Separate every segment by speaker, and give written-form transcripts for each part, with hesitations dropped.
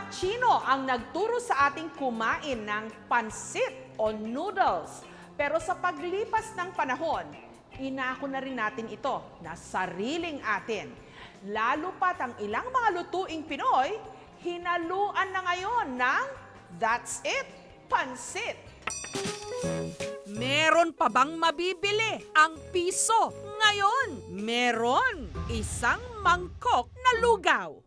Speaker 1: Chino ang nagturo sa ating kumain ng pansit o noodles. Pero sa paglipas ng panahon, inako na rin natin ito na sariling atin. Lalo pat ang ilang mga lutuing Pinoy, hinaluan na ngayon ng That's It, Pansit. Meron pa bang mabibili ang piso ngayon? Meron! Isang mangkok na lugaw.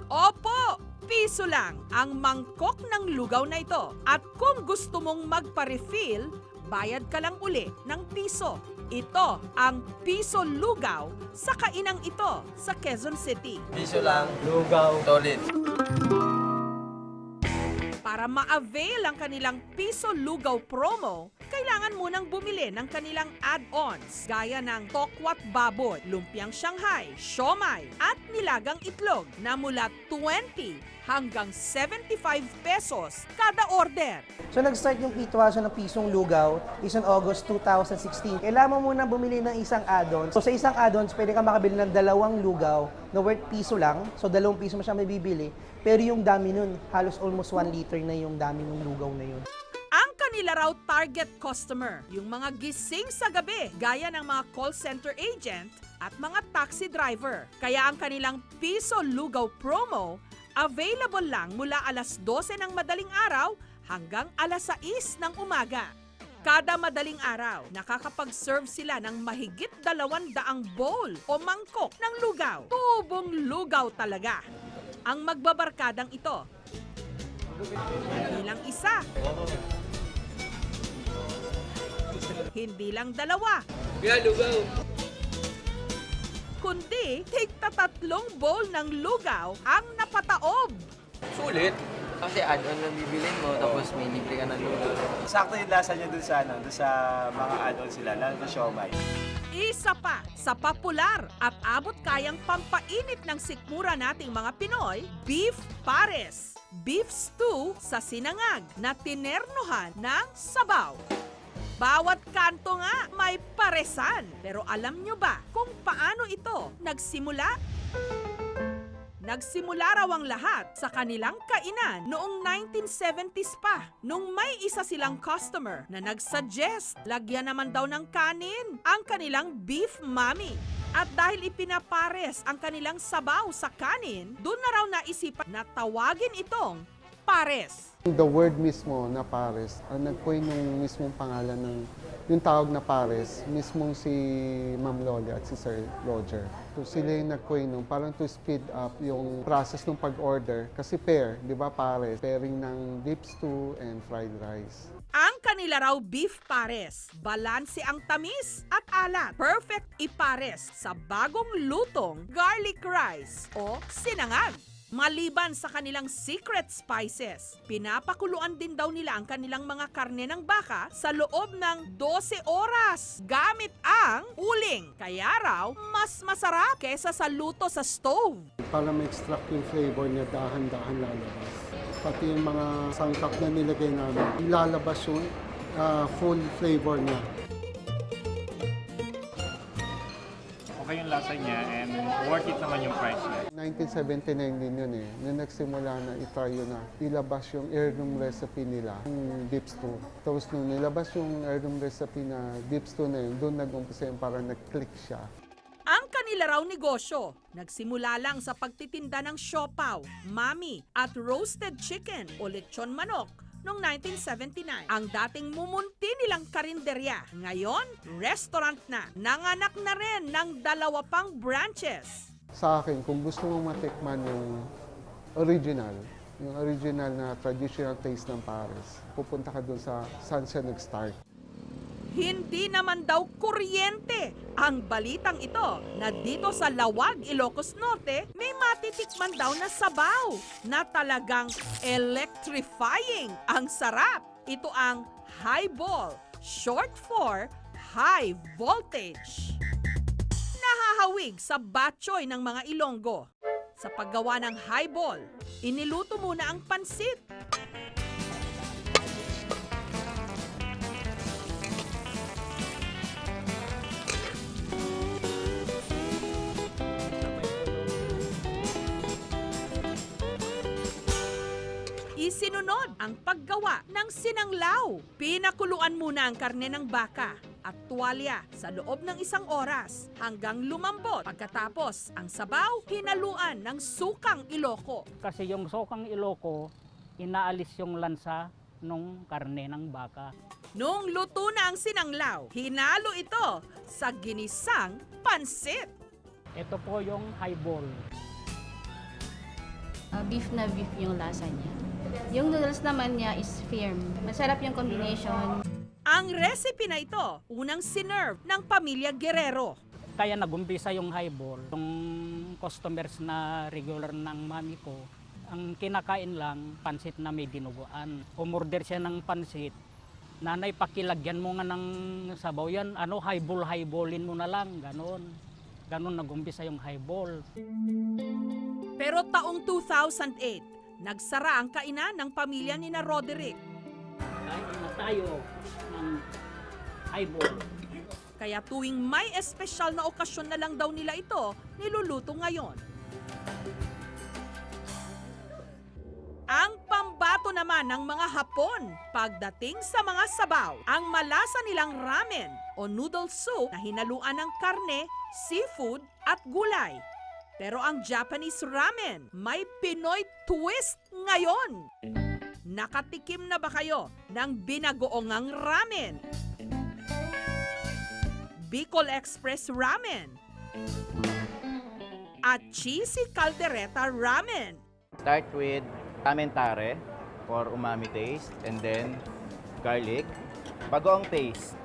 Speaker 1: Opo! Piso lang ang mangkok ng lugaw na ito. At kung gusto mong magpa-refill, bayad ka lang uli ng piso. Ito ang piso lugaw sa kainang ito sa Quezon City.
Speaker 2: Piso lang, lugaw, solid.
Speaker 1: Para ma-avail ang kanilang piso lugaw promo, kailangan munang bumili ng kanilang add-ons gaya ng tokwat baboy, lumpiang Shanghai, siomai at nilagang itlog na mula 20 hanggang 75 pesos kada order.
Speaker 3: So nag-start yung pitwasan ng pisong lugaw is on August 2016. Kailangan mo muna bumili ng isang add-ons. So sa isang add-ons, pwede ka makabili ng 2 lugaw na worth piso lang. So 2 piso mo siya may bibili. Pero yung dami nun, halos almost 1 liter na yung dami ng lugaw na yun.
Speaker 1: Ang kanila raw target customer, yung mga gising sa gabi, gaya ng mga call center agent at mga taxi driver. Kaya ang kanilang piso lugaw promo, available lang mula alas 12 ng madaling araw hanggang alas 6 ng umaga. Kada madaling araw, nakakapag-serve sila ng mahigit 200 bowl o mangkok ng lugaw. Tubong lugaw talaga ang magbabarkadang ito. Hindi lang isa. Hindi lang 2.
Speaker 2: Lugaw.
Speaker 1: Kundi, tigta-3 bowl ng lugaw ang napataob.
Speaker 2: Sulit. Kasi add-on lang bibilin mo, tapos may libre ka ng lugaw.
Speaker 4: Sakto yung lasa niya dun sa, dun sa mga add-on sila, lalo na siomai.
Speaker 1: Isa pa sa popular at abot kayang pampainit ng sikmura nating mga Pinoy, beef pares. Beef stew sa sinangag na tinernohan ng sabaw. Bawat kanto nga may paresan. Pero alam nyo ba kung paano ito nagsimula? Nagsimula raw ang lahat sa kanilang kainan noong 1970s pa. Nung may isa silang customer na nagsuggest, lagyan naman daw ng kanin ang kanilang beef mami. At dahil ipinapares ang kanilang sabaw sa kanin, doon na raw naisipan na tawagin itong pares.
Speaker 5: The word mismo na pares, ang nag-coin yung mismong pangalan ng yung tawag na pares, mismong si Ma'am Loli at si Sir Roger. So sila yung nag-coin nung parang to speed up yung process ng pag-order. Kasi pair, di ba pares? Pairing ng beef stew and fried rice.
Speaker 1: Ang kanila raw beef pares, balanse ang tamis at alat. Perfect ipares sa bagong lutong garlic rice o sinangag. Maliban sa kanilang secret spices, pinapakuluan din daw nila ang kanilang mga karne ng baka sa loob ng 12 oras gamit ang uling. Kaya raw, mas masarap kesa sa luto sa stove.
Speaker 5: Para ma-extract yung flavor niya, dahan-dahan lalabas. Pati yung mga sangkap na nilagay namin, lalabas yung full flavor niya.
Speaker 6: Okay yung lasa niya and worth it naman yung price niya.
Speaker 5: 1979 din yun eh. Nung nagsimula na i-try yun na ilabas yung heirloom recipe nila, yung beef stew. Tapos nung nilabas yung heirloom recipe na beef stew na yun, doon nag-umpisa yung parang nag-click siya.
Speaker 1: Ang kanila raw negosyo, nagsimula lang sa pagtitinda ng siopaw, mami at roasted chicken o lechon manok noong 1979. Ang dating mumunti nilang karinderya, ngayon, restaurant na. Nanganak na rin ng 2 pang branches.
Speaker 5: Sa akin, kung gusto mong matikman yung original na traditional taste ng Pares, pupunta ka doon sa saan siya nag-start.
Speaker 1: Hindi naman daw kuryente ang balitang ito na dito sa Lawag, Ilocos Norte, may matitikman daw na sabaw na talagang electrifying ang sarap. Ito ang highball, short for high voltage. Nahahawig sa batchoy ng mga Ilonggo. Sa paggawa ng highball, iniluto muna ang pansit. Isinunod ang paggawa ng sinanglaw. Pinakuluan muna ang karne ng baka at tuwalya sa loob ng 1 oras hanggang lumambot. Pagkatapos, ang sabaw hinaluan ng sukang Iloko.
Speaker 7: Kasi yung sukang Iloko, inaalis yung lansa nung karne ng baka.
Speaker 1: Nung luto na ang sinanglaw, hinalo ito sa ginisang pansit.
Speaker 7: Ito po yung highball.
Speaker 8: Beef na beef yung lasa niya. Yung noodles naman niya is firm. Masarap yung combination.
Speaker 1: Ang recipe na ito, unang sinerve ng pamilya Guerrero.
Speaker 7: Kaya nagumpisa yung highball. Yung customers na regular ng mami ko, ang kinakain lang, pansit na may dinuguan. Umorder siya ng pansit. Nanay, pakilagyan mo nga ng sabaw yan. Highballin mo na lang. Ganon nagumpisa yung highball.
Speaker 1: Pero taong 2008, nagsara ang kainan ng pamilya ni na Roderick.
Speaker 7: Kain na tayo ng highball.
Speaker 1: Kaya tuwing may espesyal na okasyon na lang daw nila ito, niluluto ngayon. Ang pambato naman ng mga Hapon pagdating sa mga sabaw, ang malasa nilang ramen o noodle soup na hinaluan ng karne, seafood at gulay. Pero ang Japanese ramen may Pinoy twist ngayon. Nakatikim na ba kayo ng binagoongang ramen? Bicol Express Ramen at Cheesy Caldereta Ramen.
Speaker 9: Start with ramen tare for umami taste and then garlic. Bagoong taste,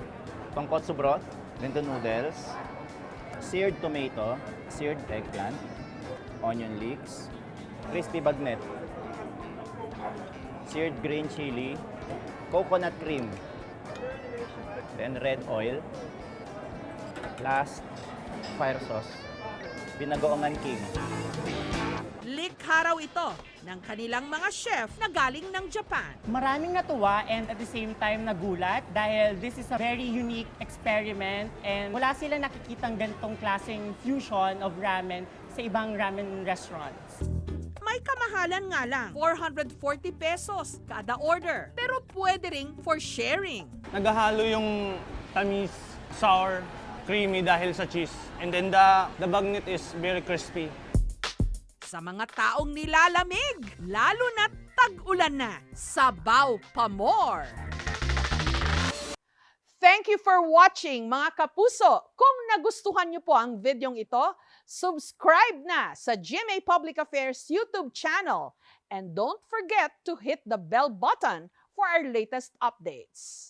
Speaker 9: tonkotsu broth, lento noodles, seared tomato, seared eggplant, onion leeks, crispy bagnet, seared green chili, coconut cream, then red oil, last, fire sauce, binagoongan king.
Speaker 1: Likha raw ito ng kanilang mga chef na galing ng Japan.
Speaker 10: Maraming natuwa and at the same time nagulat dahil this is a very unique experiment and wala sila nakikitang ganitong klaseng fusion of ramen sa ibang ramen restaurants.
Speaker 1: May kamahalan nga lang, 440 pesos kada order. Pero pwede ring for sharing.
Speaker 4: Naghahalo yung tamis, sour, creamy dahil sa cheese. And then the bagnet is very crispy.
Speaker 1: Sa mga taong nilalamig, lalo na tag-ulan na, sabaw pa more! Thank you for watching mga kapuso. Kung nagustuhan niyo po ang videong ito, subscribe na sa GMA Public Affairs YouTube channel. And don't forget to hit the bell button for our latest updates.